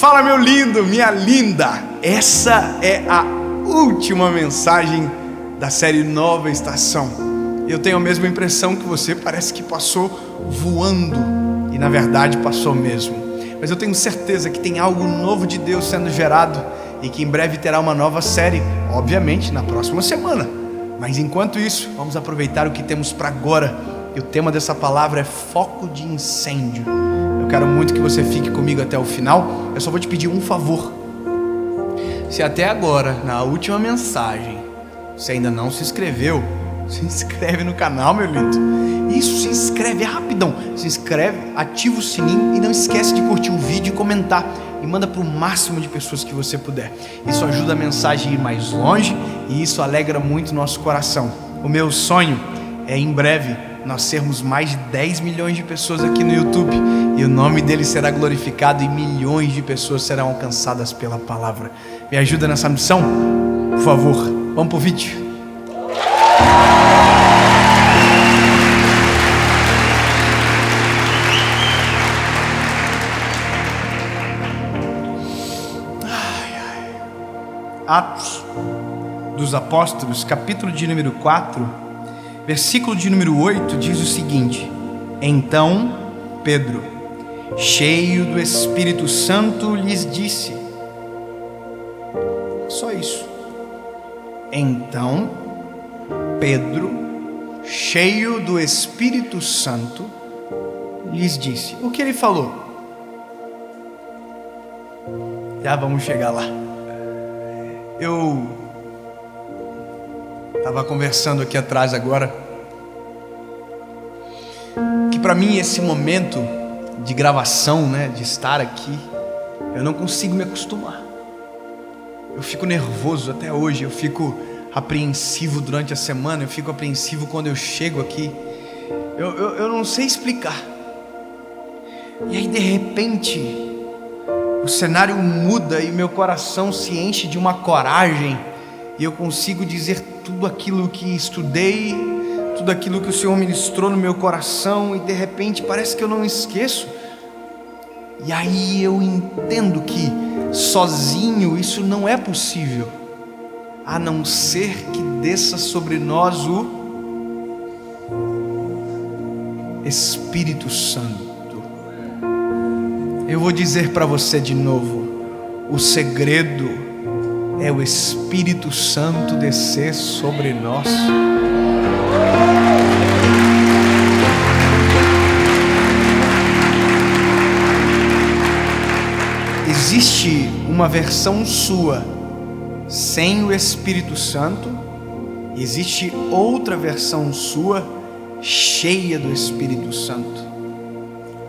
Fala, meu lindo, minha linda. Essa é a última mensagem da série Nova Estação. Eu tenho a mesma impressão que você, parece que passou voando, e na verdade passou mesmo. Mas eu tenho certeza que tem algo novo de Deus sendo gerado e que em breve terá uma nova série, obviamente na próxima semana. Mas enquanto isso, vamos aproveitar o que temos para agora. E o tema dessa palavra é foco de incêndio. Eu quero muito que você fique comigo até o final. Eu só vou te pedir um favor. Se até agora, na última mensagem, você ainda não se inscreveu, se inscreve no canal, meu lindo. Isso, se inscreve, é rapidão. Se inscreve, ativa o sininho e não esquece de curtir o vídeo e comentar. E manda para o máximo de pessoas que você puder. Isso ajuda a mensagem a ir mais longe e isso alegra muito nosso coração. O meu sonho é, em breve, nós sermos mais de 10 milhões de pessoas aqui no YouTube. E o nome dele será glorificado e milhões de pessoas serão alcançadas pela palavra. Me ajuda nessa missão? Por favor, vamos pro vídeo. Atos dos Apóstolos, capítulo de número 4, versículo de número 8, diz o seguinte: Então Pedro, cheio do Espírito Santo, lhes disse. Só isso. Então Pedro, cheio do Espírito Santo, lhes disse. O que ele falou? Já vamos chegar lá. Eu estava conversando aqui atrás agora que para mim esse momento de gravação, de estar aqui, eu não consigo me acostumar. Eu fico nervoso até hoje, eu fico apreensivo durante a semana, eu fico apreensivo quando eu chego aqui. Eu não sei explicar. E aí de repente o cenário muda e meu coração se enche de uma coragem e eu consigo dizer tudo aquilo que estudei, tudo aquilo que o Senhor ministrou no meu coração, e de repente parece que eu não esqueço. E aí eu entendo que sozinho isso não é possível, a não ser que desça sobre nós o Espírito Santo. Eu vou dizer para você de novo: o segredo é o Espírito Santo descer sobre nós. Existe uma versão sua sem o Espírito Santo, e existe outra versão sua cheia do Espírito Santo.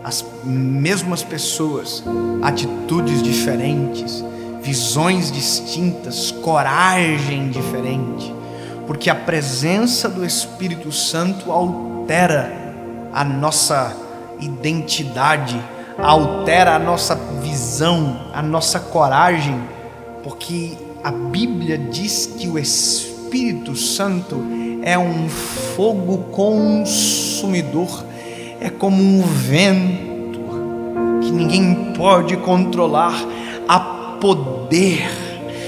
As mesmas pessoas, atitudes diferentes, visões distintas, coragem diferente, porque a presença do Espírito Santo altera a nossa identidade, altera a nossa visão, a nossa coragem, porque a Bíblia diz que o Espírito Santo é um fogo consumidor. É como um vento que ninguém pode controlar. Há poder,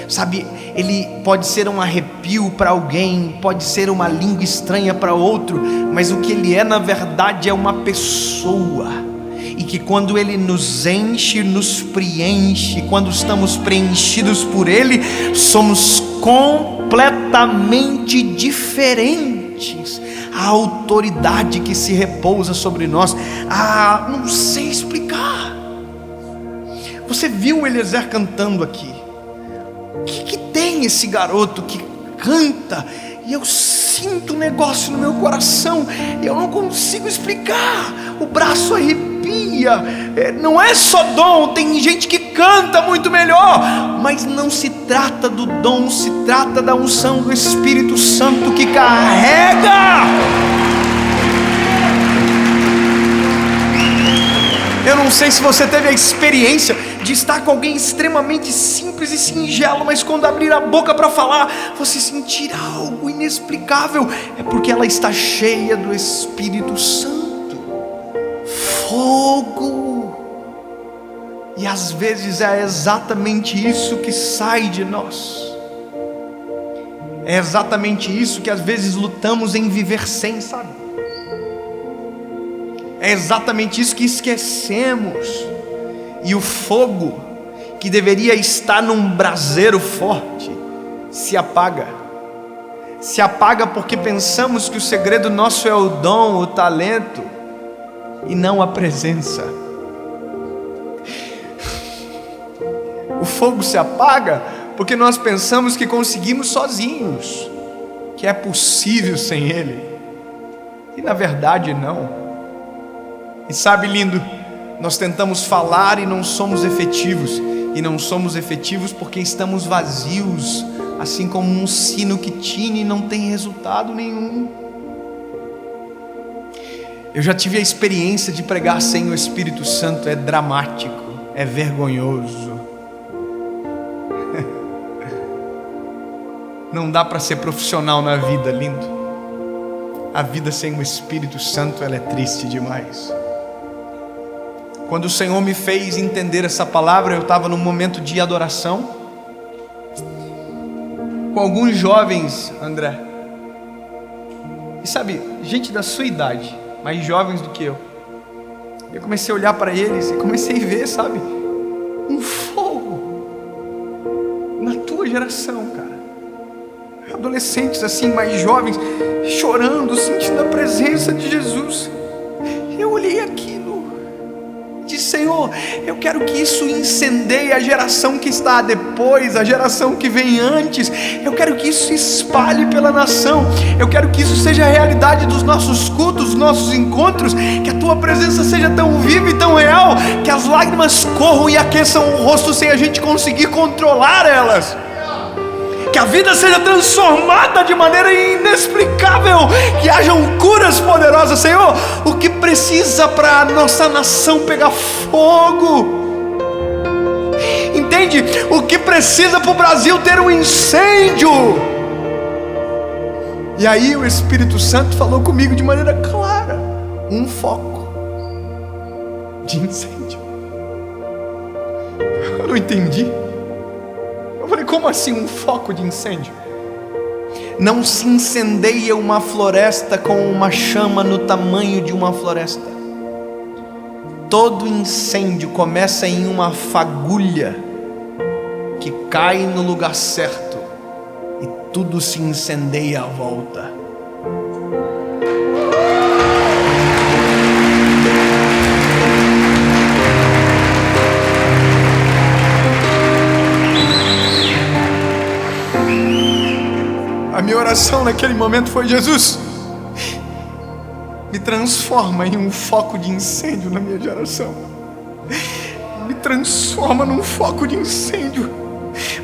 sabe? Ele pode ser um arrepio para alguém, pode ser uma língua estranha para outro, mas o que ele é na verdade é uma pessoa. E que quando ele nos enche, nos preenche, quando estamos preenchidos por ele, somos completamente diferentes. A autoridade que se repousa sobre nós, não sei explicar. Você viu o Eliezer cantando aqui? O que tem esse garoto que canta e eu sinto um negócio no meu coração e eu não consigo explicar? O braço arrepia. Não é só dom, tem gente que canta muito melhor, mas não se trata do dom, se trata da unção do Espírito Santo que carrega. Eu não sei se você teve a experiência de estar com alguém extremamente simples e singelo, mas quando abrir a boca para falar, você sentir algo inexplicável. É porque ela está cheia do Espírito Santo. Fogo. E às vezes é exatamente isso que sai de nós. É exatamente isso que às vezes lutamos em viver sem, sabe? É exatamente isso que esquecemos. E o fogo que deveria estar num braseiro forte se apaga. Se apaga porque pensamos que o segredo nosso é o dom, o talento, e não a presença. O fogo se apaga porque nós pensamos que conseguimos sozinhos, que é possível sem Ele, e na verdade não. E sabe, lindo, nós tentamos falar e não somos efetivos, e não somos efetivos porque estamos vazios, assim como um sino que tine e não tem resultado nenhum. Eu já tive a experiência de pregar sem o Espírito Santo, é dramático, é vergonhoso. Não dá para ser profissional na vida, lindo. A vida sem o Espírito Santo, ela é triste demais. Quando o Senhor me fez entender essa palavra, eu estava num momento de adoração com alguns jovens, André. E sabe, gente da sua idade, mais jovens do que eu. Eu comecei a olhar para eles e comecei a ver, sabe, um fogo na tua geração, cara. Adolescentes assim, mais jovens, chorando, sentindo a presença de Jesus. Eu olhei aquilo, disse: Senhor, eu quero que isso incendeie a geração que está depois, a geração que vem antes. Eu quero que isso se espalhe pela nação. Eu quero que isso seja a realidade dos nossos cultos, dos nossos encontros. Que a tua presença seja tão viva e tão real, que as lágrimas corram e aqueçam o rosto sem a gente conseguir controlar elas. Que a vida seja transformada de maneira inexplicável, que hajam curas poderosas. Senhor, o que precisa para a nossa nação pegar fogo? Entende? O que precisa para o Brasil ter um incêndio? E aí o Espírito Santo falou comigo de maneira clara: um foco de incêndio. Eu não entendi. Eu falei: como assim um foco de incêndio? Não se incendeia uma floresta com uma chama no tamanho de uma floresta. Todo incêndio começa em uma fagulha que cai no lugar certo e tudo se incendeia à volta. A minha oração naquele momento foi: Jesus, me transforma em um foco de incêndio na minha geração. Me transforma num foco de incêndio.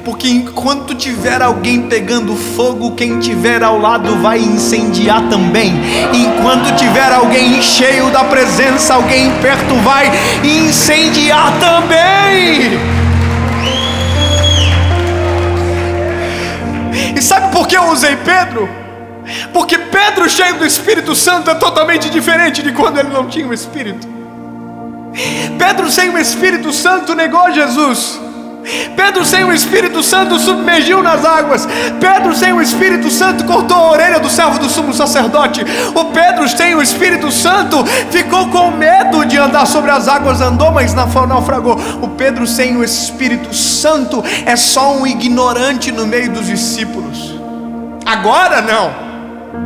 Porque enquanto tiver alguém pegando fogo, quem tiver ao lado vai incendiar também. Enquanto tiver alguém cheio da presença, alguém perto vai incendiar também. E sabe por que eu usei Pedro? Porque Pedro cheio do Espírito Santo é totalmente diferente de quando ele não tinha o Espírito. Pedro sem o Espírito Santo negou Jesus. Pedro sem o Espírito Santo submergiu nas águas. Pedro sem o Espírito Santo cortou a orelha do servo do sumo sacerdote. O Pedro sem o Espírito Santo ficou com medo de andar sobre as águas, andou, mas naufragou. O Pedro sem o Espírito Santo é só um ignorante no meio dos discípulos. Agora não,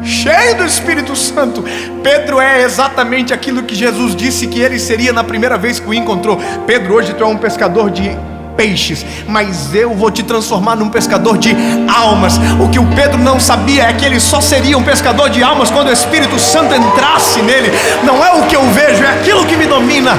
cheio do Espírito Santo, Pedro é exatamente aquilo que Jesus disse que ele seria na primeira vez que o encontrou. Pedro, hoje tu é um pescador de peixes, mas eu vou te transformar num pescador de almas. O que o Pedro não sabia é que ele só seria um pescador de almas quando o Espírito Santo entrasse nele. Não é o que eu vejo, é aquilo que me domina.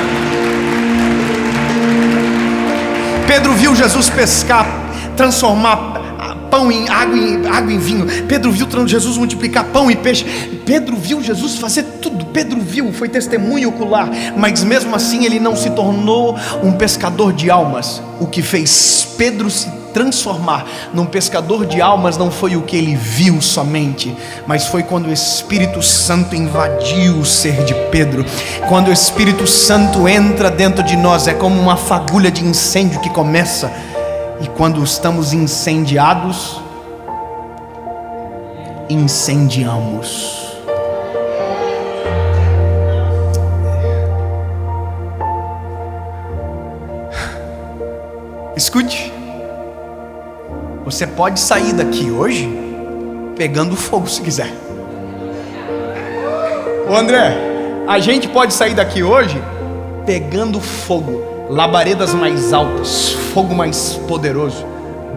Pedro viu Jesus pescar, transformar pão em água em vinho. Pedro viu Jesus multiplicar pão e peixe. Pedro viu Jesus fazer tudo. Pedro viu, foi testemunho ocular. Mas mesmo assim ele não se tornou um pescador de almas. O que fez Pedro se transformar num pescador de almas não foi o que ele viu somente, mas foi quando o Espírito Santo invadiu o ser de Pedro. Quando o Espírito Santo entra dentro de nós, é como uma fagulha de incêndio que começa, e quando estamos incendiados, incendiamos. Escute, você pode sair daqui hoje pegando fogo se quiser. Ô André, a gente pode sair daqui hoje pegando fogo, labaredas mais altas, fogo mais poderoso.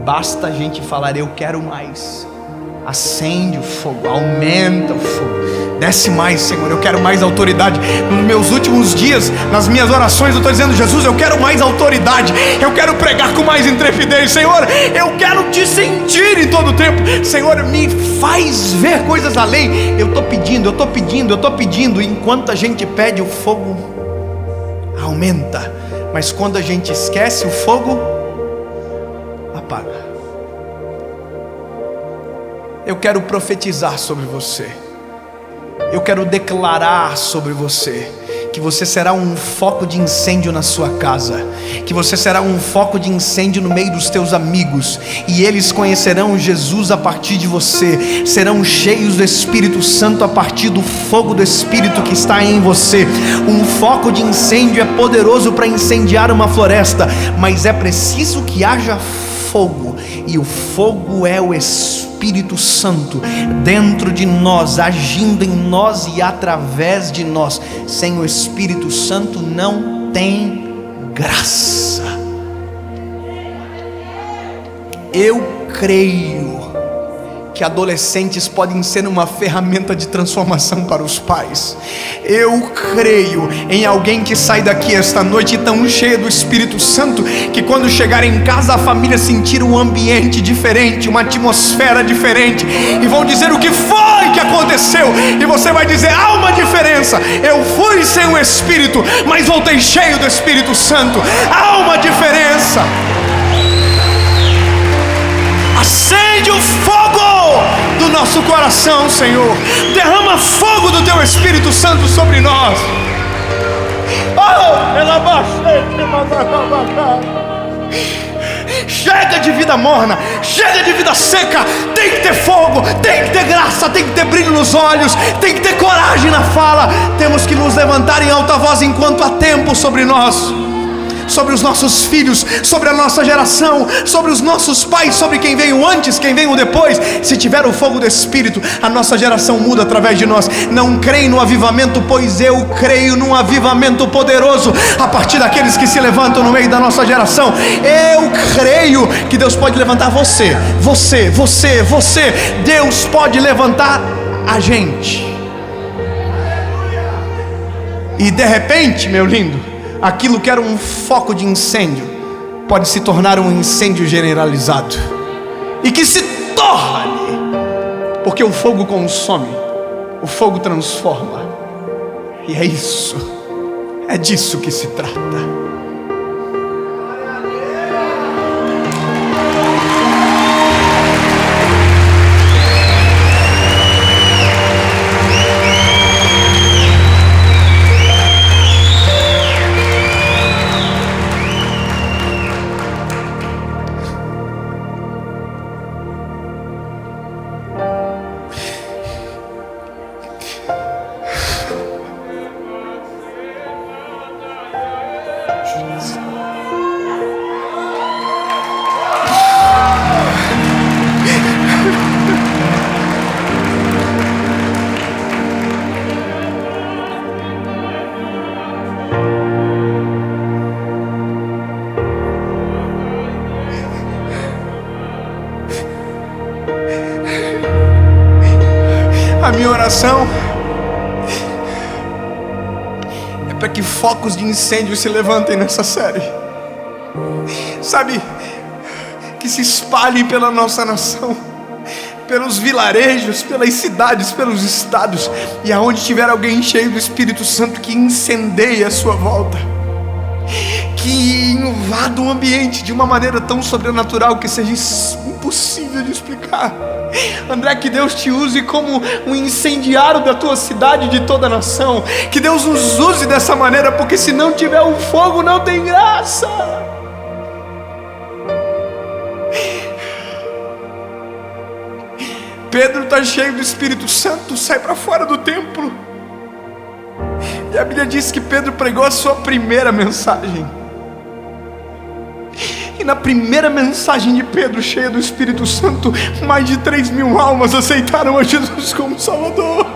Basta a gente falar: eu quero mais. Acende o fogo, aumenta o fogo, desce mais, Senhor, eu quero mais autoridade. Nos meus últimos dias, nas minhas orações, eu estou dizendo: Jesus, eu quero mais autoridade, eu quero pregar com mais intrepidez, Senhor, eu quero te sentir em todo o tempo, Senhor, me faz ver coisas além. Eu estou pedindo, e enquanto a gente pede, o fogo aumenta, mas quando a gente esquece, o fogo apaga. Eu quero profetizar sobre você, eu quero declarar sobre você, que você será um foco de incêndio na sua casa, que você será um foco de incêndio no meio dos teus amigos, e eles conhecerão Jesus a partir de você, serão cheios do Espírito Santo a partir do fogo do Espírito que está em você. Um foco de incêndio é poderoso para incendiar uma floresta, mas é preciso que haja fogo, e o fogo é o Espírito Santo dentro de nós, agindo em nós e através de nós. Sem o Espírito Santo não tem graça. Eu creio que adolescentes podem ser uma ferramenta de transformação para os pais. Eu creio em alguém que sai daqui esta noite tão cheio do Espírito Santo, que quando chegar em casa a família sentir um ambiente diferente, uma atmosfera diferente, e vão dizer: o que foi que aconteceu? E você vai dizer: há uma diferença, eu fui sem o Espírito, mas voltei cheio do Espírito Santo. Há uma diferença. Acende o fogo do nosso coração, Senhor. Derrama fogo do Teu Espírito Santo sobre nós. Chega de vida morna, chega de vida seca. Tem que ter fogo, tem que ter graça, tem que ter brilho nos olhos, tem que ter coragem na fala. Temos que nos levantar em alta voz enquanto há tempo sobre nós, sobre os nossos filhos, sobre a nossa geração, sobre os nossos pais, sobre quem veio antes, quem veio depois. Se tiver o fogo do Espírito, a nossa geração muda através de nós. Não creem no avivamento, pois eu creio num avivamento poderoso a partir daqueles que se levantam no meio da nossa geração. Eu creio que Deus pode levantar você. Deus pode levantar a gente. E de repente, meu lindo, aquilo que era um foco de incêndio pode se tornar um incêndio generalizado, e que se torne, porque o fogo consome, o fogo transforma, e é isso, é disso que se trata. A minha oração é para que focos de incêndio se levantem nessa série, sabe, que se espalhem pela nossa nação, pelos vilarejos, pelas cidades, pelos estados, e aonde tiver alguém cheio do Espírito Santo, que incendeie a sua volta, que em invada o ambiente de uma maneira tão sobrenatural que seja impossível de explicar. André, que Deus te use como um incendiário da tua cidade e de toda a nação. Que Deus nos use dessa maneira, porque se não tiver o fogo não tem graça. Pedro está cheio do Espírito Santo, sai para fora do templo. E a Bíblia diz que Pedro pregou a sua primeira mensagem. E na primeira mensagem de Pedro, cheia do Espírito Santo, mais de 3.000 almas aceitaram a Jesus como Salvador.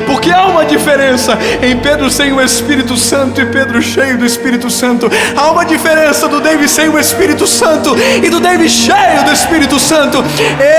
Porque há uma diferença em Pedro sem o Espírito Santo e Pedro cheio do Espírito Santo. Há uma diferença do David sem o Espírito Santo e do David cheio do Espírito Santo.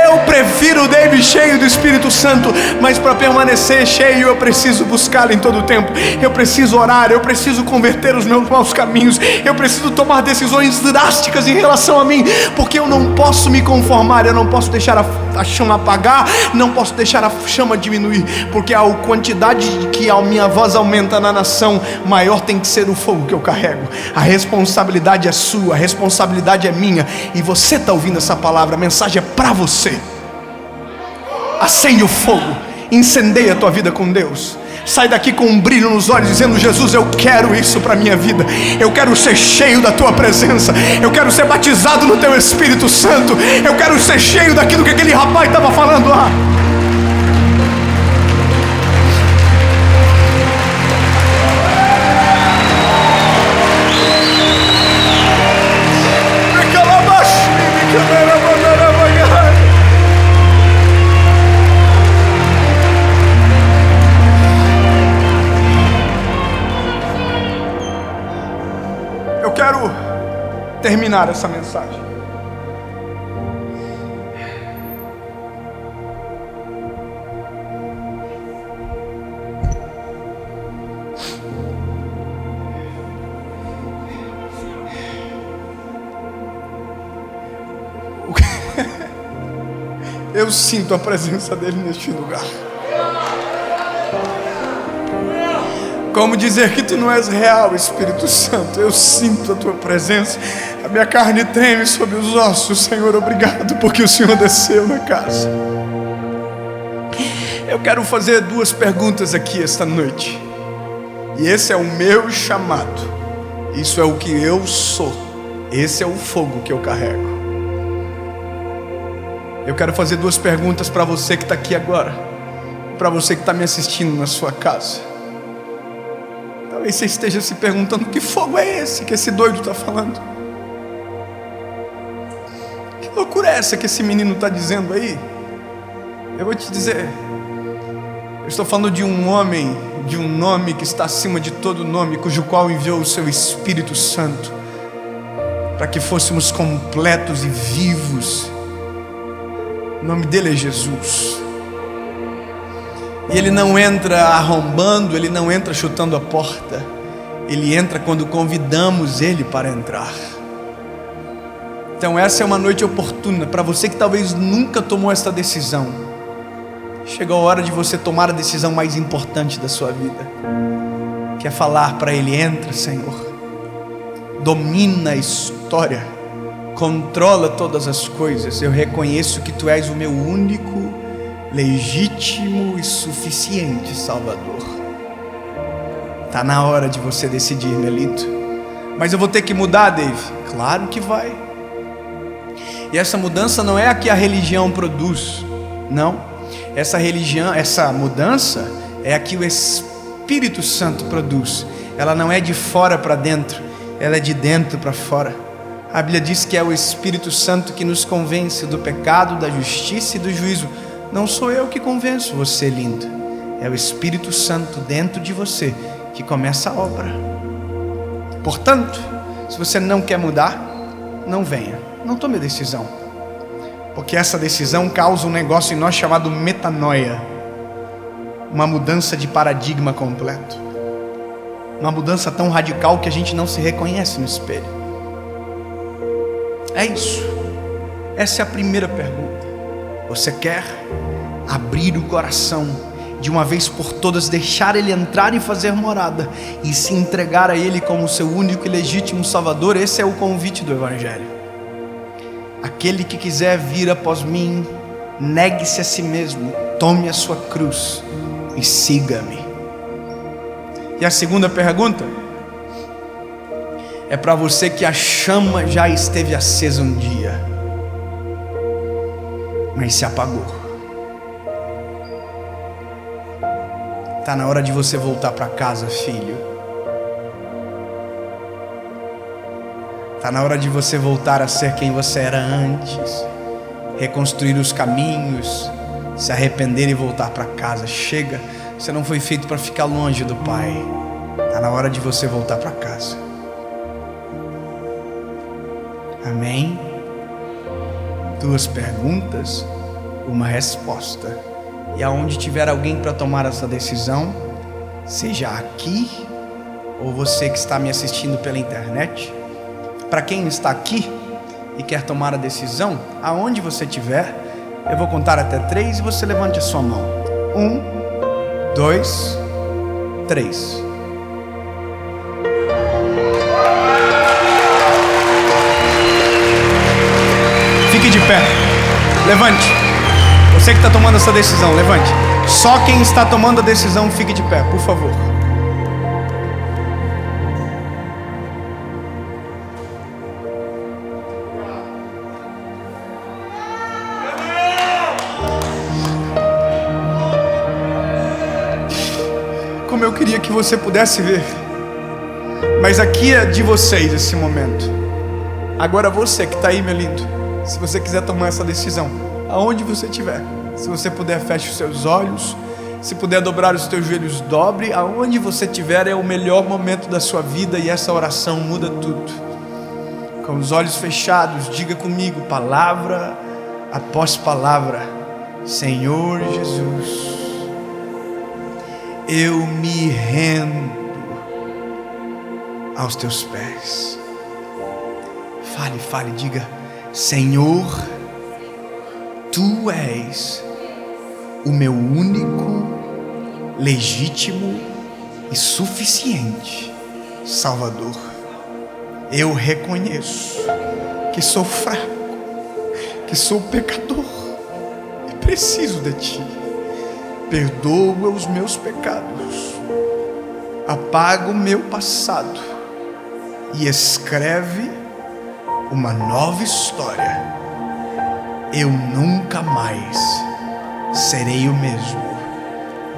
Eu prefiro o David cheio do Espírito Santo, mas para permanecer cheio eu preciso buscá-lo em todo o tempo. Eu preciso orar, eu preciso converter os meus maus caminhos, eu preciso tomar decisões drásticas em relação a mim, porque eu não posso me conformar, eu não posso deixar a chama apagar, não posso deixar a chama diminuir, porque a quantidade de que a minha voz aumenta na nação, maior tem que ser o fogo que eu carrego. A responsabilidade é sua, a responsabilidade é minha, e você está ouvindo essa palavra, a mensagem é para você. Acende o fogo, incendeia a tua vida com Deus. Sai daqui com um brilho nos olhos, dizendo: Jesus, eu quero isso para a minha vida. Eu quero ser cheio da tua presença. Eu quero ser batizado no teu Espírito Santo. Eu quero ser cheio daquilo que aquele rapaz estava falando lá. Eu quero terminar essa mensagem. Eu sinto a presença dele neste lugar. Como dizer que tu não és real, Espírito Santo? Eu sinto a tua presença. A minha carne treme sobre os ossos. Senhor, obrigado porque o Senhor desceu na casa. Eu quero fazer 2 perguntas aqui esta noite. E esse é o meu chamado. Isso é o que eu sou. Esse é o fogo que eu carrego. Eu quero fazer 2 perguntas para você que está aqui agora, para você que está me assistindo na sua casa. Talvez você esteja se perguntando: que fogo é esse que esse doido está falando? Que loucura é essa que esse menino está dizendo aí? Eu vou te dizer, eu estou falando de um homem, de um nome que está acima de todo nome, cujo qual enviou o seu Espírito Santo, para que fôssemos completos e vivos. O nome dele é Jesus. E ele não entra arrombando, ele não entra chutando a porta. Ele entra quando convidamos ele para entrar. Então essa é uma noite oportuna para você que talvez nunca tomou essa decisão. Chegou a hora de você tomar a decisão mais importante da sua vida, que é falar para ele: entra, Senhor, domina a história, controla todas as coisas. Eu reconheço que tu és o meu único, legítimo e suficiente Salvador. Está na hora de você decidir, meu lindo. Mas eu vou ter que mudar, Dave? Claro que vai. E essa mudança não é a que a religião produz, não. Essa mudança é a que o Espírito Santo produz. Ela não é de fora para dentro, ela é de dentro para fora. A Bíblia diz que é o Espírito Santo que nos convence do pecado, da justiça e do juízo. Não sou eu que convenço você, lindo. É o Espírito Santo dentro de você que começa a obra. Portanto, se você não quer mudar, não venha, não tome a decisão. Porque essa decisão causa um negócio em nós chamado metanoia. Uma mudança de paradigma completo. Uma mudança tão radical que a gente não se reconhece no espelho. É isso. Essa é a primeira pergunta. Você quer abrir o coração de uma vez por todas deixar Ele entrar e fazer morada, e se entregar a Ele como seu único e legítimo Salvador. Esse é o convite do Evangelho. Aquele que quiser vir após mim, negue-se a si mesmo, tome a sua cruz e siga-me. E a segunda pergunta é para você que a chama já esteve acesa um dia, mas se apagou. Está na hora de você voltar para casa, filho. Está na hora de você voltar a ser quem você era antes, reconstruir os caminhos, se arrepender e voltar para casa. Chega, você não foi feito para ficar longe do Pai. Está na hora de você voltar para casa. Amém? 2 perguntas, uma resposta. E aonde tiver alguém para tomar essa decisão, seja aqui ou você que está me assistindo pela internet, para quem está aqui e quer tomar a decisão, aonde você estiver, eu vou contar até 3 e você levante a sua mão. 1, 2, 3. Fique de pé, levante. Você que está tomando essa decisão, levante. Só quem está tomando a decisão, fique de pé, por favor. Como eu queria que você pudesse ver, mas aqui é de vocês esse momento. Agora você que está aí, meu lindo, se você quiser tomar essa decisão, aonde você estiver, se você puder, feche os seus olhos. Se puder dobrar os teus joelhos, dobre. Aonde você estiver é o melhor momento da sua vida, e essa oração muda tudo. Com os olhos fechados, diga comigo, palavra após palavra: Senhor Jesus, eu me rendo aos teus pés. Fale, diga: Senhor, Tu és o meu único, legítimo e suficiente Salvador. Eu reconheço que sou fraco, que sou pecador e preciso de Ti. Perdoa os meus pecados, apaga o meu passado e escreve uma nova história. Eu nunca mais serei o mesmo.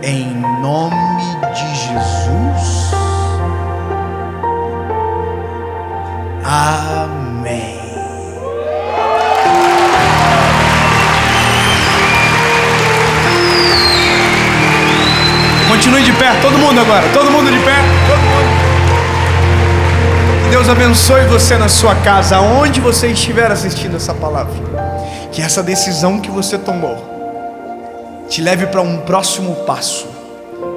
Em nome de Jesus. Amém. Continue de pé, todo mundo agora, todo mundo de pé, todo mundo. Que Deus abençoe você na sua casa, aonde você estiver assistindo essa palavra. Que essa decisão que você tomou te leve para um próximo passo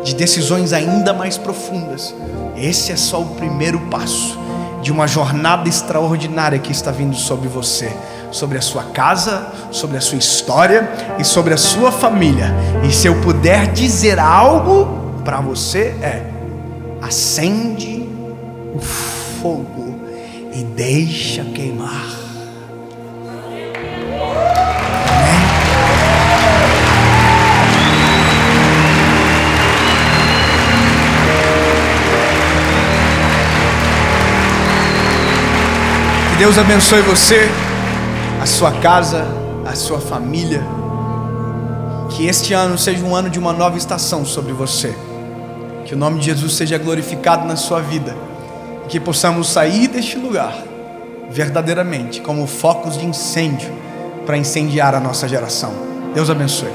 de decisões ainda mais profundas. Esse é só o primeiro passo de uma jornada extraordinária que está vindo sobre você, sobre a sua casa, sobre a sua história e sobre a sua família. E se eu puder dizer algo para você, acende o fogo e deixa queimar. Deus abençoe você, a sua casa, a sua família. Que este ano seja um ano de uma nova estação sobre você. Que o nome de Jesus seja glorificado na sua vida. E que possamos sair deste lugar verdadeiramente como focos de incêndio para incendiar a nossa geração. Deus abençoe.